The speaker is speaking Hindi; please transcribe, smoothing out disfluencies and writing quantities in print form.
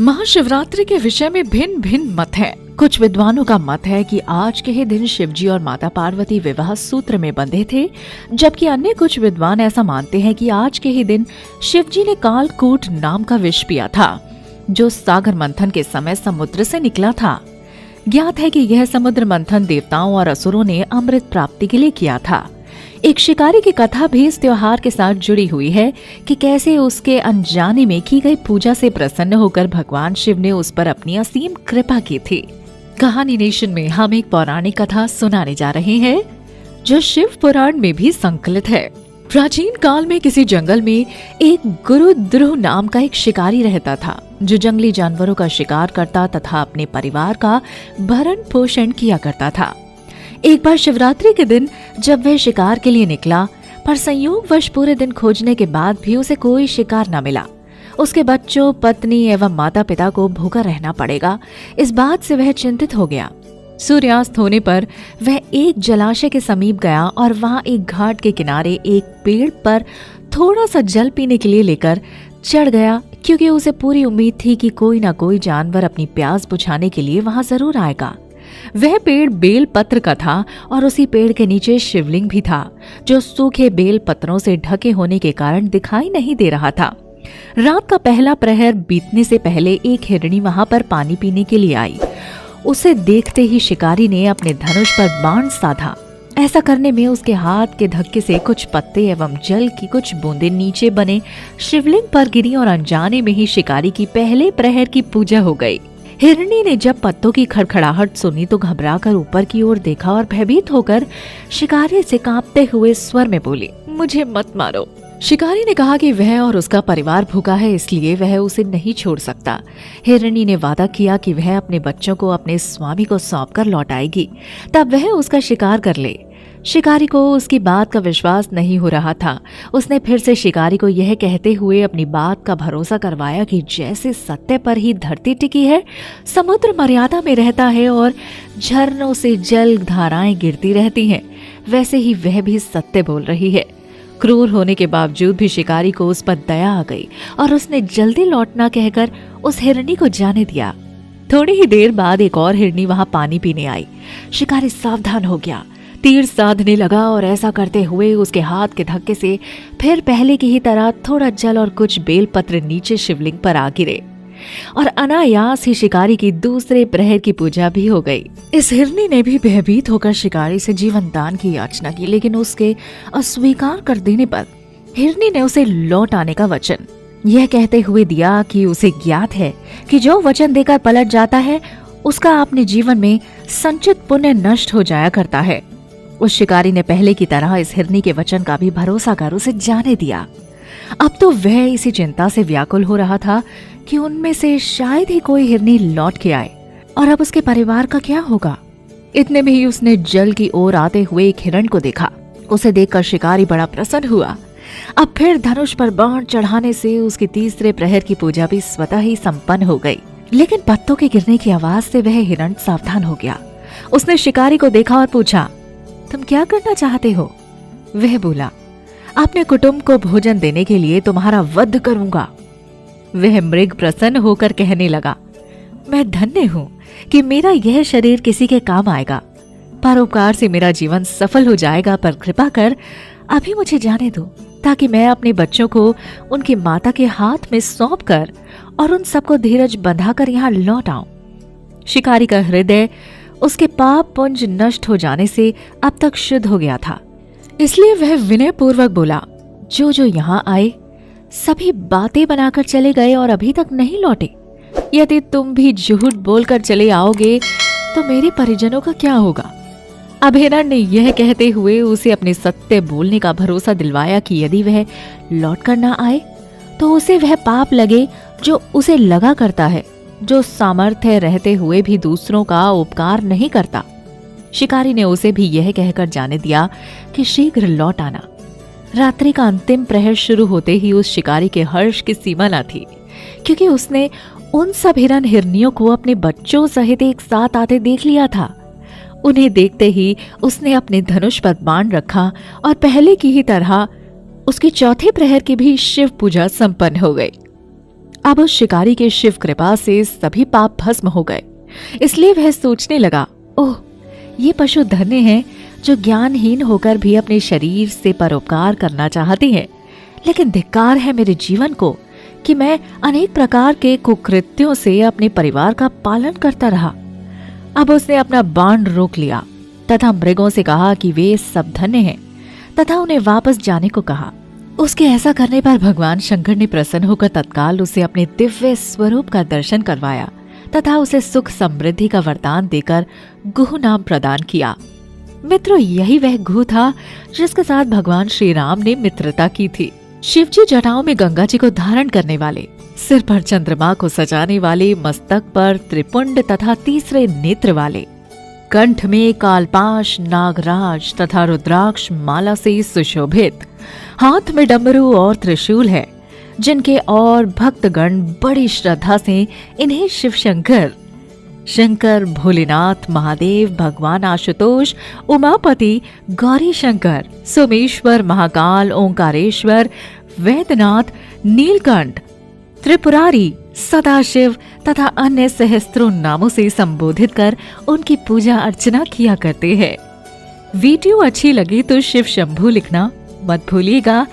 महाशिवरात्रि के विषय में भिन्न भिन्न मत हैं। कुछ विद्वानों का मत है कि आज के ही दिन शिवजी और माता पार्वती विवाह सूत्र में बंधे थे, जबकि अन्य कुछ विद्वान ऐसा मानते हैं कि आज के ही दिन शिवजी ने कालकूट नाम का विष पिया था, जो सागर मंथन के समय समुद्र से निकला था। ज्ञात है कि यह समुद्र मंथन देवताओं और असुरों ने अमृत प्राप्ति के लिए किया था। एक शिकारी की कथा भी इस त्योहार के साथ जुड़ी हुई है कि कैसे उसके अनजाने में की गई पूजा से प्रसन्न होकर भगवान शिव ने उस पर अपनी असीम कृपा की थी। कहानी नेशन में हम एक पौराणिक कथा सुनाने जा रहे हैं, जो शिव पुराण में भी संकलित है। प्राचीन काल में किसी जंगल में एक गुरुद्रुह नाम का एक शिकारी रहता था, जो जंगली जानवरों का शिकार करता तथा अपने परिवार का भरण पोषण किया करता था। एक बार शिवरात्रि के दिन जब वह शिकार के लिए निकला, पर संयोगवश पूरे दिन खोजने के बाद भी उसे कोई शिकार न मिला। उसके बच्चों, पत्नी एवं माता पिता को भूखा रहना पड़ेगा, इस बात से वह चिंतित हो गया। सूर्यास्त होने पर वह एक जलाशय के समीप गया और वहां एक घाट के किनारे एक पेड़ पर थोड़ा सा जल पीने के लिए लेकर चढ़ गया, क्योंकि उसे पूरी उम्मीद थी कि कोई न कोई जानवर अपनी प्यास बुझाने के लिए वहां जरूर आएगा। वह पेड़ बेल पत्र का था और उसी पेड़ के नीचे शिवलिंग भी था, जो सूखे बेल पत्रों से ढके होने के कारण दिखाई नहीं दे रहा था। रात का पहला प्रहर बीतने से पहले एक हिरणी वहां पर पानी पीने के लिए आई। उसे देखते ही शिकारी ने अपने धनुष पर बाण साधा। ऐसा करने में उसके हाथ के धक्के से कुछ पत्ते एवं जल की कुछ बूंदें नीचे बने शिवलिंग पर गिरी और अनजाने में ही शिकारी की पहले प्रहर की पूजा हो गई। हिरणी ने जब पत्तों की खड़खड़ाहट सुनी तो घबराकर ऊपर की ओर देखा और भयभीत होकर शिकारी से कांपते हुए स्वर में बोली, मुझे मत मारो। शिकारी ने कहा कि वह और उसका परिवार भूखा है, इसलिए वह उसे नहीं छोड़ सकता। हिरणी ने वादा किया कि वह अपने बच्चों को अपने स्वामी को सौंपकर लौट आएगी, तब वह उसका शिकार कर ले। शिकारी को उसकी बात का विश्वास नहीं हो रहा था। उसने फिर से शिकारी को यह कहते हुए अपनी बात का भरोसा करवाया कि जैसे सत्य पर ही धरती टिकी है, समुद्र मर्यादा में रहता है और झरनों से जल धाराएं गिरती रहती हैं, वैसे ही वह भी सत्य बोल रही है। क्रूर होने के बावजूद भी शिकारी को उस पर दया आ गई और उसने जल्दी लौटना कहकर उस हिरणी को जाने दिया। थोड़ी ही देर बाद एक और हिरणी वहां पानी पीने आई। शिकारी सावधान हो गया, तीर साधने लगा और ऐसा करते हुए उसके हाथ के धक्के से फिर पहले की ही तरह थोड़ा जल और कुछ बेलपत्र नीचे शिवलिंग पर आ गिरे और अनायास ही शिकारी की दूसरे प्रहर की पूजा भी हो गई। इस हिरणी ने भी भयभीत होकर शिकारी से जीवन दान की याचना की, लेकिन उसके अस्वीकार कर देने पर हिरणी ने उसे लौट आने का वचन यह कहते हुए दिया कि उसे ज्ञात है कि जो वचन देकर पलट जाता है, उसका अपने जीवन में संचित पुण्य नष्ट हो जाया करता है। उस शिकारी ने पहले की तरह इस हिरणी के वचन का भी भरोसा कर उसे जाने दिया। अब तो वह इसी चिंता से व्याकुल हो रहा था कि उनमें से शायद ही कोई हिरणी लौट के आए और अब उसके परिवार का क्या होगा। इतने में ही उसने जल की ओर आते हुए एक हिरण को देखा। उसे देखकर शिकारी बड़ा प्रसन्न हुआ। अब फिर धनुष पर बाण चढ़ाने से उसकी तीसरे प्रहर की पूजा भी स्वतः ही संपन्न हो गई। लेकिन पत्तों के गिरने की आवाज से वह हिरण सावधान हो गया। उसने शिकारी को देखा और पूछा, तुम क्या करना चाहते हो? वह बोला, अपने कुटुंब को भोजन देने के लिए तुम्हारा वध करूंगा। वह मृग प्रसन्न होकर कहने लगा, मैं धन्य हूँ कि मेरा यह शरीर किसी के काम आएगा। परोपकार से मेरा जीवन सफल हो जाएगा, पर कृपा कर अभी मुझे जाने दो, ताकि मैं अपने बच्चों को उनकी माता के हाथ में सौंप कर और उन सबको धीरज बंधाकर यहाँ लौट आऊं। शिकारी का हृदय उसके पाप पुंज नष्ट हो जाने से अब तक शुद्ध हो गया था, इसलिए वह विनय पूर्वक बोला, जो जो यहाँ आए सभी बातें बनाकर चले गए और अभी तक नहीं लौटे। यदि तुम भी झूठ बोलकर चले आओगे तो मेरे परिजनों का क्या होगा? अब हिरण ने यह कहते हुए उसे अपने सत्य बोलने का भरोसा दिलवाया कि यदि वह लौट कर ना आए तो उसे वह पाप लगे जो उसे लगा करता है, जो सामर्थ्य रहते हुए भी दूसरों का उपकार नहीं करता। शिकारी ने उसे भी यह कहकर जाने दिया कि शीघ्र लौट आना। रात्रि का अंतिम प्रहर शुरू होते ही उस शिकारी के हर्ष की सीमा न थी, क्योंकि उसने उन सब हिरण हिरनियों को अपने बच्चों सहित एक साथ आते देख लिया था। उन्हें देखते ही उसने अपने धनुष पर बाण रखा और पहले की ही तरह उसकी चौथे प्रहर की भी शिव पूजा संपन्न हो गई। अब उस शिकारी के शिव कृपा से सभी पाप भस्म हो गए। इसलिए वह सोचने लगा, ओह, ये पशु धन्य हैं जो ज्ञानहीन होकर भी अपने शरीर से परोपकार करना चाहते हैं। लेकिन धिक्कार है मेरे जीवन को कि मैं अनेक प्रकार के कुकृत्यों से अपने परिवार का पालन करता रहा। अब उसने अपना बाण रोक लिया तथा मृगों से कहा कि वे सब धन्य हैं तथा उन्हें वापस जाने को कहा। उसके ऐसा करने पर भगवान शंकर ने प्रसन्न होकर तत्काल उसे अपने दिव्य स्वरूप का दर्शन करवाया तथा उसे सुख समृद्धि का वरदान देकर गुह नाम प्रदान किया। मित्रों, यही वह गुह था जिसके साथ भगवान श्री राम ने मित्रता की थी। शिवजी जटाओं में गंगा जी को धारण करने वाले, सिर पर चंद्रमा को सजाने वाले, मस्तक पर त्रिपुंड तथा तीसरे नेत्र वाले, कंठ में कालपाश, नागराज तथा रुद्राक्ष माला से सुशोभित, हाथ में डमरू और त्रिशूल है, जिनके और भक्तगण बड़ी श्रद्धा से इन्हें शिव शंकर, शंकर, भोलेनाथ, महादेव, भगवान आशुतोष, उमापति, गौरी शंकर, सोमेश्वर, महाकाल, ओंकारेश्वर, वैद्यनाथ, नीलकंठ, त्रिपुरारी, सदाशिव तथा अन्य सहस्त्रों नामों से संबोधित कर उनकी पूजा अर्चना किया करते हैं। वीडियो अच्छी लगी तो शिव शंभू लिखना मत भूलिएगा